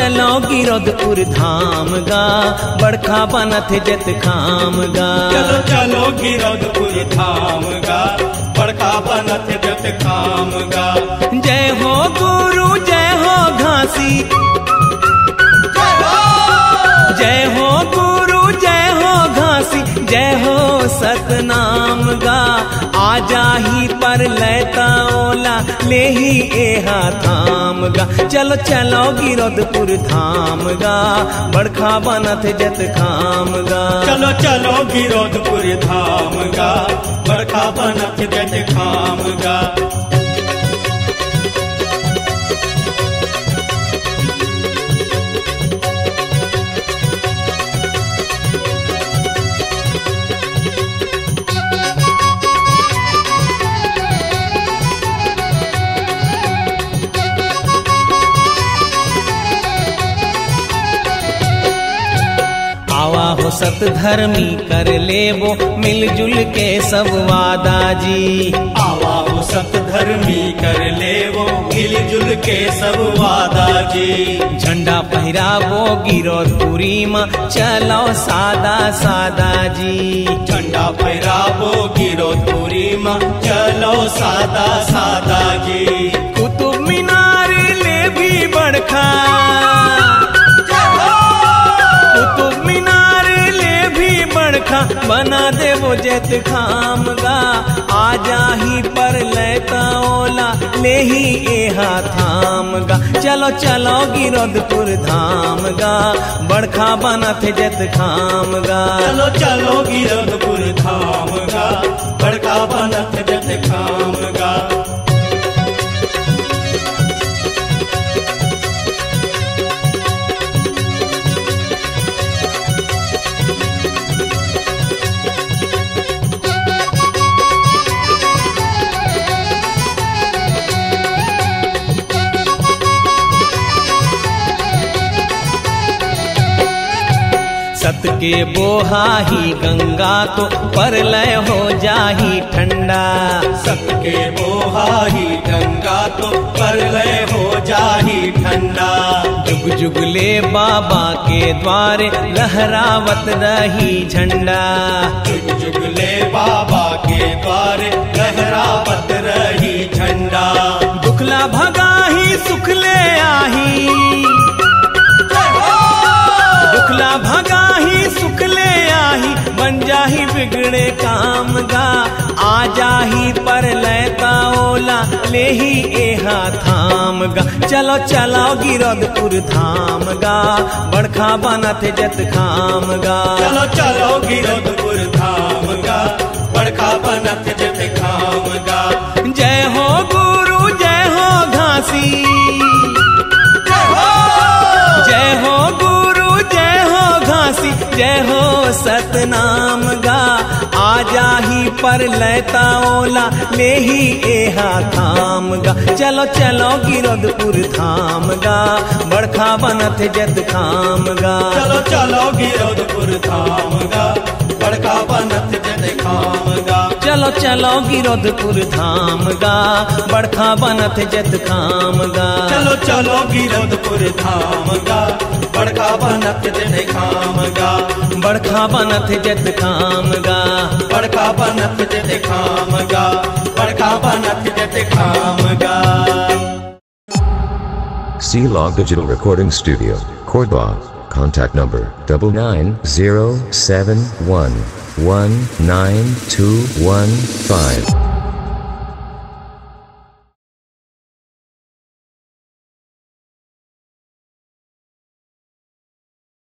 चलो गिरोधपुर धाम गा, बड़खा बनत जत खाम गा। चलो चलो गिरोधपुर धाम गा, बड़खा बनत जत खाम गा। जय हो गुरु जय हो घासी, जय हो गुरु जय हो घासी, जय हो सतनाम गा। आजा ही पर लेता ओला ले ही एहा थाम गा। चलो चलो गिरोधपुर धाम गा, बड़खा बनत जत खाम गा। चलो चलो गिरोधपुर धाम गा, बड़खा बनत जत खाम गा। हो सत धर्मी कर ले वो मिलजुल के सब वादा जी। आवा हो सत धर्मी कर ले वो मिलजुल के सब वादा जी। झंडा पहिरावो गिरोधपुरी माँ चलो सादा सादा जी। झंडा पहिरावो गिरोधपुरी माँ चलो सादा सादा जी। कुतुब मीनार ले भी बड़खा, कुतुब मीनार बड़खा बना दे वो जत खाम गा। आजा ही पर लेता ओला ले ही एहा थाम गा। चलो चलो गिरोधपुर धाम गा, बड़खा बनत जत खाम गा। चलो चलो गिरोधपुर धाम गा, बड़खा बनत जत खाम गा। सत के बोहा ही गंगा तो परलय हो जाही ठंडा। सत के बोहा ही गंगा तो परलय हो जाही ठंडा। जुग जुग ले बाबा के द्वारे लहरावत रही झंडा। जुग जुग ले बाबा के द्वारे लहरावत रही झंडा। दुखला भगा ही सुख ले आही, दुखला भगा ही सुख ले आही, बन जाही बिगड़े काम गा। आजा ही पर लेता ओला ले ही एहा थाम गा। चलो चलो गिरोधपुर धाम गा, बड़खा बनत जत खाम गा। चलो चलो गिरोधपुर धाम गा, बड़खा बनत जत खाम गा। जय हो गुरु जय हो घासी, जय हो गुरु जय हो घासी, जय हो सतनाम गा। आजा ही पर लेता ओला ले ही एहा थाम गा। चलो चलो गिरोधपुर धाम गा, बड़खा बनत जत खाम गा। चलो चलो गिरोधपुर धाम गा, बड़खा बनत जत खाम गा। चलो चलो गिरोधपुर धाम गा, बड़खा बनत जत खाम गा। चलो चलो गिरोधपुर धाम गा, बड़खा बनत जत खाम गा। बड़खा बनत जत खाम गा, बड़खा बनत जत खाम गा, बड़खा बनत जत खाम गा। C-Log Digital Recording Studio, Cordoba. Contact number 9907119215.